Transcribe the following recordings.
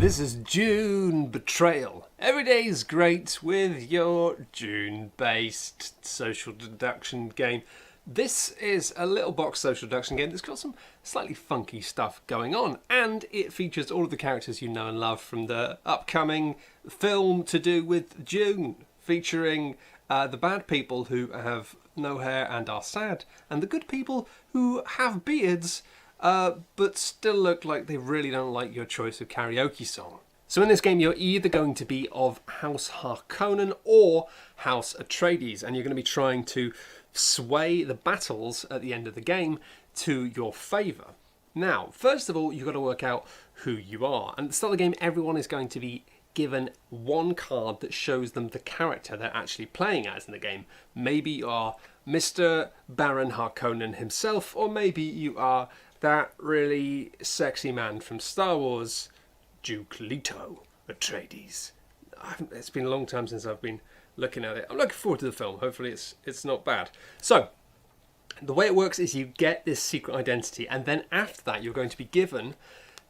This is Dune Betrayal. Every day is great with your Dune-based social deduction game. This is a little box social deduction game that's got some slightly funky stuff going on, and it features all of the characters you know and love from the upcoming film to do with Dune, featuring the bad people who have no hair and are sad, and the good people who have beards but still look like they really don't like your choice of karaoke song. So in this game, you're either going to be of House Harkonnen or House Atreides, and you're going to be trying to sway the battles at the end of the game to your favour. Now, first of all, you've got to work out who you are. And at the start of the game, everyone is going to be given one card that shows them the character they're actually playing as in the game. Maybe you are Mr. Baron Harkonnen himself, or maybe you are that really sexy man from Star Wars, Duke Leto Atreides. It's been a long time since I've been looking at it. I'm looking forward to the film. Hopefully it's not bad. So, the way it works is you get this secret identity, and then after that you're going to be given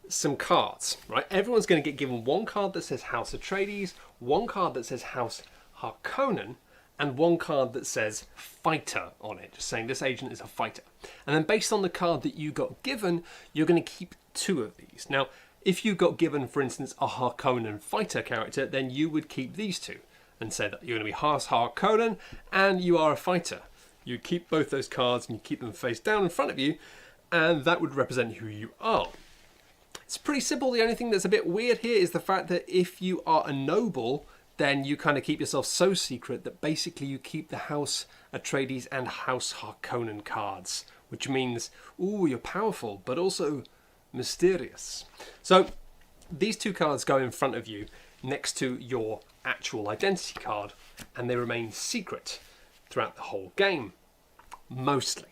some cards, right? Everyone's going to get given one card that says House Atreides, one card that says House Harkonnen, and one card that says fighter on it, just saying this agent is a fighter. And then based on the card that you got given, you're going to keep two of these. Now, if you got given, for instance, a Harkonnen fighter character, then you would keep these two and say that you're going to be House Harkonnen and you are a fighter. You keep both those cards and you keep them face down in front of you, and that would represent who you are. It's pretty simple. The only thing that's a bit weird here is the fact that if you are a noble, then you kind of keep yourself so secret that basically you keep the House Atreides and House Harkonnen cards, which means, ooh, you're powerful, but also mysterious. So these two cards go in front of you next to your actual identity card, and they remain secret throughout the whole game, mostly.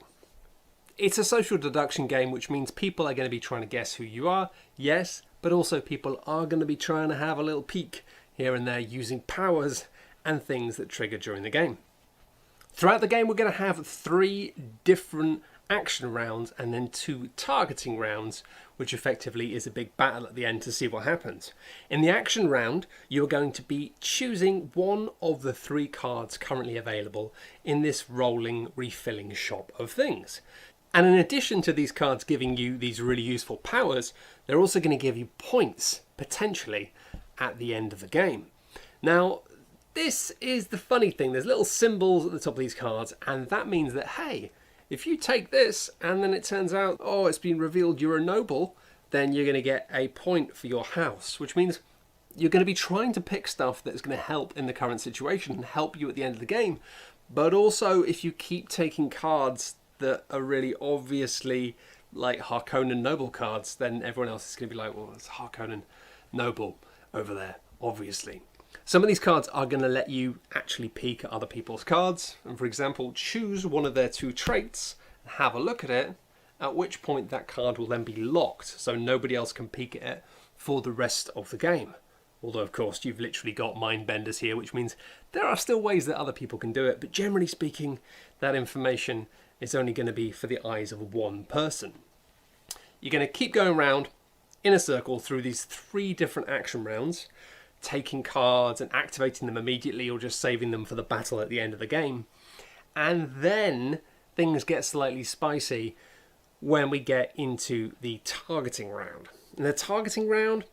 It's a social deduction game, which means people are going to be trying to guess who you are, yes, but also people are going to be trying to have a little peek here and there using powers and things that trigger during the game. Throughout the game, we're going to have 3 different action rounds and then 2 targeting rounds, which effectively is a big battle at the end to see what happens. In the action round, you're going to be choosing one of the 3 cards currently available in this rolling refilling shop of things. And in addition to these cards giving you these really useful powers, they're also going to give you points, potentially, at the end of the game. Now, this is the funny thing. There's little symbols at the top of these cards, and that means that, hey, if you take this and then it turns out, oh, it's been revealed you're a noble, then you're going to get a point for your house, which means you're going to be trying to pick stuff that's going to help in the current situation and help you at the end of the game. But also, if you keep taking cards that are really obviously like Harkonnen noble cards, then everyone else is going to be like, well, it's Harkonnen noble over there, obviously. Some of these cards are going to let you actually peek at other people's cards, and for example, choose one of their 2 traits, have a look at it, at which point that card will then be locked, so nobody else can peek at it for the rest of the game. Although, of course, you've literally got mind benders here, which means there are still ways that other people can do it, but generally speaking, that information is only going to be for the eyes of one person. You're going to keep going around in a circle through these 3 different action rounds, taking cards and activating them immediately or just saving them for the battle at the end of the game. And then things get slightly spicy when we get into the targeting round. In the targeting round,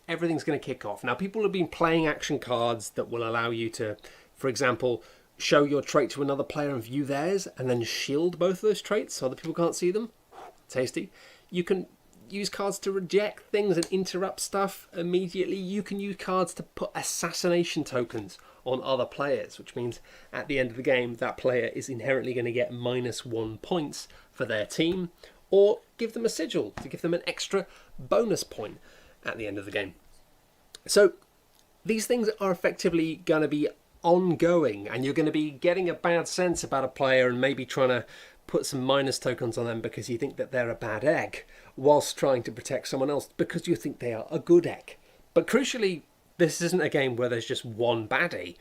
everything's going to kick off. Now, people have been playing action cards that will allow you to, for example, show your trait to another player and view theirs, and then shield both of those traits so other people can't see them. Tasty. You can use cards to reject things and interrupt stuff immediately. You can use cards to put assassination tokens on other players, which means at the end of the game, that player is inherently going to get -1 points for their team, or give them a sigil to give them an extra bonus point at the end of the game. So these things are effectively going to be ongoing, and you're going to be getting a bad sense about a player and maybe trying to put some minus tokens on them because you think that they're a bad egg, whilst trying to protect someone else because you think they are a good egg. But crucially, this isn't a game where there's just one baddie.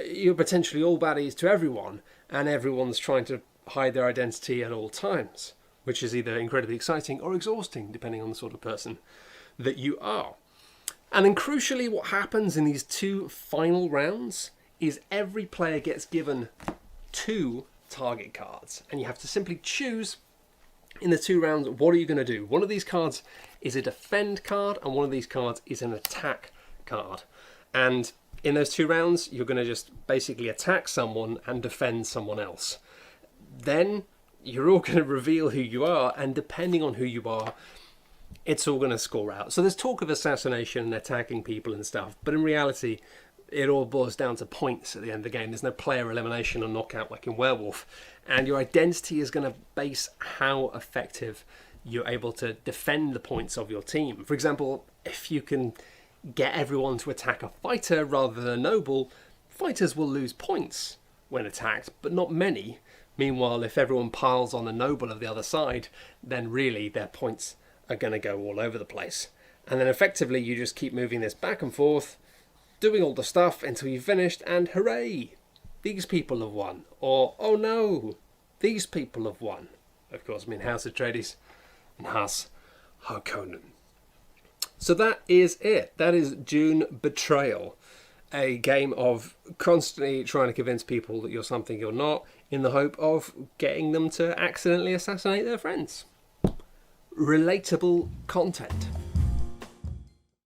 You're potentially all baddies to everyone, and everyone's trying to hide their identity at all times, which is either incredibly exciting or exhausting, depending on the sort of person that you are. And then crucially, what happens in these two final rounds is every player gets given 2 target cards, and you have to simply choose in the 2 rounds, what are you going to do? One of these cards is a defend card, and one of these cards is an attack card. And in those 2 rounds, you're going to just basically attack someone and defend someone else. Then you're all going to reveal who you are, and depending on who you are, it's all going to score out. So there's talk of assassination and attacking people and stuff, but in reality, it all boils down to points at the end of the game. There's no player elimination or knockout like in Werewolf. And your identity is going to base how effective you're able to defend the points of your team. For example, if you can get everyone to attack a fighter rather than a noble, fighters will lose points when attacked, but not many. Meanwhile, if everyone piles on a noble of the other side, then really their points are going to go all over the place. And then effectively you just keep moving this back and forth, doing all the stuff until you've finished, and hooray, these people have won. Or, oh no, these people have won. Of course, I mean House Atreides and House Harkonnen. So that is it. That is Dune Betrayal, a game of constantly trying to convince people that you're something you're not, in the hope of getting them to accidentally assassinate their friends. Relatable content.